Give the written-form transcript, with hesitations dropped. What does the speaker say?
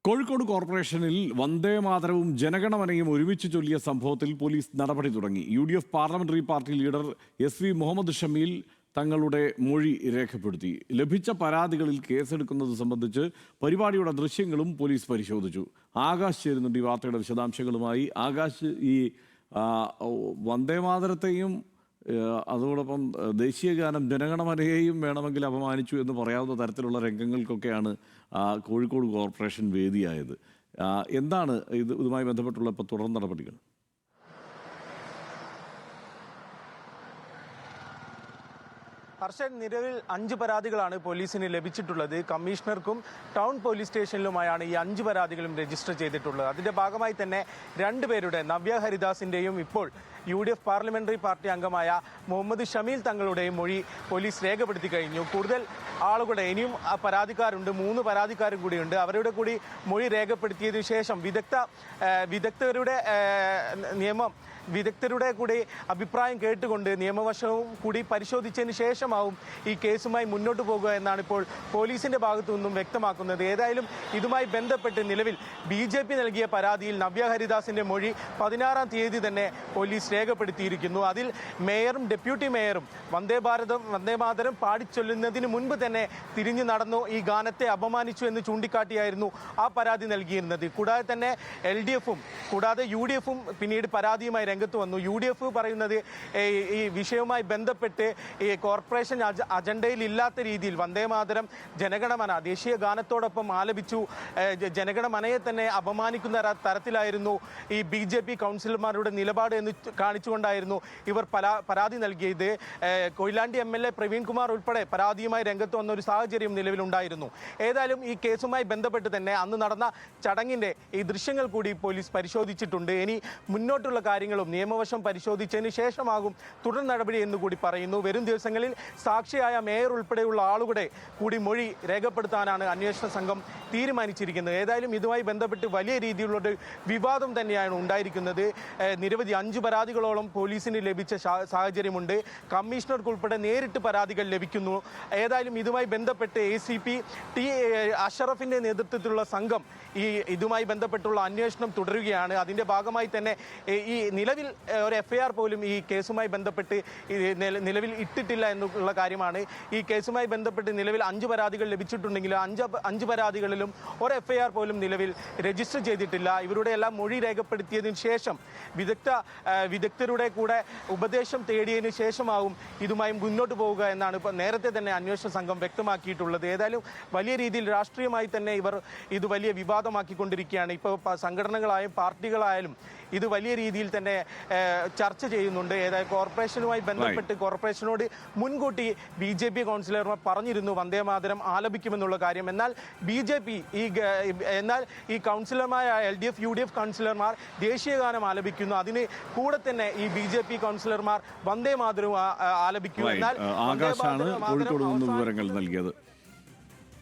കോഴിക്കോട് കോർപ്പറേഷനിൽ വന്ദേമാതരവും ജനഗണമനയും ഒരുമിച്ച് ചൊല്ലിയ സംഭവത്തിൽ പോലീസ് നടപടി തുടങ്ങി. UDF parliamentary party leader SV Muhammad Shameel തങ്ങളുടെ മൊഴി രേഖപ്പെടുത്തി. ലഭിച്ച പരാതികളിൽ കേസെടുക്കുന്നത് സംബന്ധിച്ച് പരിപാടിയുടെ ദൃശ്യങ്ങളും പോലീസ് പരിശോധിച്ചു. ആകാശ് ചേരുന്നുണ്ട് ഈ വാർത്തയുടെ വിശദാംശങ്ങളുമായി. ആകാശ്, ഈ വന്ദേമാതരത്തെയും അതോടൊപ്പം ദേശീയ ഗാനം ജനഗണമനയെയും വേണമെങ്കിൽ അപമാനിച്ചു എന്ന് പറയാവുന്ന തരത്തിലുള്ള രംഗങ്ങൾക്കൊക്കെയാണ് കോഴിക്കോട് കോർപ്പറേഷൻ വേദിയായത്. എന്താണ് ഇതുമായി ബന്ധപ്പെട്ടുള്ള ഇപ്പോൾ തുടർ നടപടികൾ? ഹർഷൻ, നിലവിൽ 5 പരാതികളാണ് പോലീസിന് ലഭിച്ചിട്ടുള്ളത്. കമ്മീഷണർക്കും ടൗൺ പോലീസ് സ്റ്റേഷനിലുമായാണ് ഈ 5 പരാതികളും രജിസ്റ്റർ ചെയ്തിട്ടുള്ളത്. അതിന്റെ ഭാഗമായി തന്നെ 2 പേരുടെ, നവ്യ ഹരിദാസിന്റെയും ഇപ്പോൾ UDF പാർലമെന്ററി പാർട്ടി അംഗമായ മുഹമ്മദ് ഷമീൽ തങ്ങളുടെയും മൊഴി പോലീസ് രേഖപ്പെടുത്തി കഴിഞ്ഞു. കൂടുതൽ ആളുകളുടെ ഇനിയും പരാതിക്കാരുണ്ട്, 3 പരാതിക്കാരും കൂടിയുണ്ട്. അവരുടെ കൂടി മൊഴി രേഖപ്പെടുത്തിയതിനു ശേഷം വിദഗ്ധരുടെ കൂടി അഭിപ്രായം കേട്ടുകൊണ്ട് നിയമവശവും കൂടി പരിശോധിച്ചതിന് ശേഷമാവും ഈ കേസുമായി മുന്നോട്ട് പോകുക എന്നാണ് ഇപ്പോൾ പോലീസിന്റെ ഭാഗത്തു നിന്നും വ്യക്തമാക്കുന്നത്. ഏതായാലും ഇതുമായി ബന്ധപ്പെട്ട് നിലവിൽ BJP നൽകിയ പരാതിയിൽ നവ്യ ഹരിദാസിന്റെ മൊഴി 16-ാം തീയതി തന്നെ പോലീസ് രേഖപ്പെടുത്തിയിരിക്കുന്നു. അതിൽ മേയറും ഡെപ്യൂട്ടി മേയറും വന്ദേമാതരം പാടിച്ചൊല്ലുന്നതിന് മുൻപ് തന്നെ തിരിഞ്ഞു നടന്നു ഈ ഗാനത്തെ അപമാനിച്ചു എന്ന് ചൂണ്ടിക്കാട്ടിയായിരുന്നു ആ പരാതി നൽകിയിരുന്നത്. കൂടാതെ തന്നെ LDF-ഉം കൂടാതെ UDF-ഉം പിന്നീട് പരാതിയുമായി രംഗത്ത് വന്നു. UDF പറയുന്നത് ഈ വിഷയവുമായി ബന്ധപ്പെട്ട് ഈ കോർപ്പറേഷൻ അജണ്ടയിൽ ഇല്ലാത്ത രീതിയിൽ വന്ദേമാതരം ജനഗണമന ദേശീയ ഗാനത്തോടൊപ്പം ആലപിച്ചു, ജനഗണമനയെ തന്നെ അപമാനിക്കുന്ന തരത്തിലായിരുന്നു ഈ BJP കൗൺസിലർമാരുടെ നിലപാട് എന്ന് കാണിച്ചുകൊണ്ടായിരുന്നു ഇവർ പരാതി നൽകിയത്. കൊയിലാണ്ടി MLA പ്രവീൺ കുമാർ ഉൾപ്പെടെ പരാതിയുമായി രംഗത്ത് വന്ന ഒരു സാഹചര്യം നിലവിലുണ്ടായിരുന്നു. ഏതായാലും ഈ കേസുമായി ബന്ധപ്പെട്ട് തന്നെ അന്ന് നടന്ന ചടങ്ങിന്റെ ഈ ദൃശ്യങ്ങൾ കൂടി പോലീസ് പരിശോധിച്ചിട്ടുണ്ട്. ഇനി മുന്നോട്ടുള്ള കാര്യങ്ങളും നിയമവശം പരിശോധിച്ചതിന് ശേഷമാകും തുടർ നടപടി എന്ന് കൂടി പറയുന്നു. വരും ദിവസങ്ങളിൽ സാക്ഷിയായ മേയർ ഉൾപ്പെടെയുള്ള ആളുകളുടെ കൂടി മൊഴി രേഖപ്പെടുത്താനാണ് അന്വേഷണ സംഘം തീരുമാനിച്ചിരിക്കുന്നത്. ഏതായാലും ഇതുമായി ബന്ധപ്പെട്ട് വലിയ രീതിയിലുള്ള വിവാദം തന്നെയാണ് ഉണ്ടായിരിക്കുന്നത്. നിരവധി 5 പരാതികളോളം പോലീസിന് ലഭിച്ച സാഹചര്യമുണ്ട്. കമ്മീഷണർക്കുൾപ്പെടെ നേരിട്ട് പരാതികൾ ലഭിക്കുന്നു. ഏതായാലും ഇതുമായി ബന്ധപ്പെട്ട് ACP T അഷറഫിന്റെ നേതൃത്വത്തിലുള്ള സംഘം ഇതുമായി ബന്ധപ്പെട്ടുള്ള അന്വേഷണം തുടരുകയാണ്. അതിന്റെ ഭാഗമായി തന്നെ ഈ നിലവിൽ ഒരു FIR പോലും ഈ കേസുമായി ബന്ധപ്പെട്ട് നിലവിൽ ഇട്ടിട്ടില്ല എന്നുള്ള കാര്യമാണ്. ഈ കേസുമായി ബന്ധപ്പെട്ട് നിലവിൽ 5 പരാതികൾ ലഭിച്ചിട്ടുണ്ടെങ്കിലും 5 പരാതികളിലും ഒരു FIR പോലും നിലവിൽ രജിസ്റ്റർ ചെയ്തിട്ടില്ല. ഇവരുടെ എല്ലാം മൊഴി രേഖപ്പെടുത്തിയതിനു ശേഷം വിദഗ്ധരുടെ കൂടെ ഉപദേശം തേടിയതിനു ശേഷമാവും ഇതുമായി മുന്നോട്ട് പോവുക എന്നാണ് ഇപ്പോൾ നേരത്തെ തന്നെ അന്വേഷണ സംഘം വ്യക്തമാക്കിയിട്ടുള്ളത്. ഏതായാലും വലിയ രീതിയിൽ രാഷ്ട്രീയമായി തന്നെ ഇവർ ഇത് വലിയ വിവാദമാക്കിക്കൊണ്ടിരിക്കുകയാണ്. ഇപ്പോൾ സംഘടനകളായും പാർട്ടികളായാലും ഇത് വലിയ രീതിയിൽ തന്നെ ചർച്ച ചെയ്യുന്നുണ്ട്. ഏതായാലും കോർപ്പറേഷനുമായി ബന്ധപ്പെട്ട് കോർപ്പറേഷനോട് മുൻകൂട്ടി BJP കൗൺസിലർമാർ പറഞ്ഞിരുന്നു വന്ദേമാതരം ആലപിക്കുമെന്നുള്ള കാര്യം. എന്നാൽ ഈ കൗൺസിലർമാരായ LDF UDF കൗൺസിലർമാർ ദേശീയഗാനം ആലപിക്കുന്നു. അതിന് കൂടെ തന്നെ ഈ BJP കൗൺസിലർമാർ വന്ദേമാതരവും ആലപിക്കുന്നു. എന്നാൽ ആകാശാണ് കോഴിക്കോട് നിന്ന് വിവരങ്ങൾ നൽകിയത്.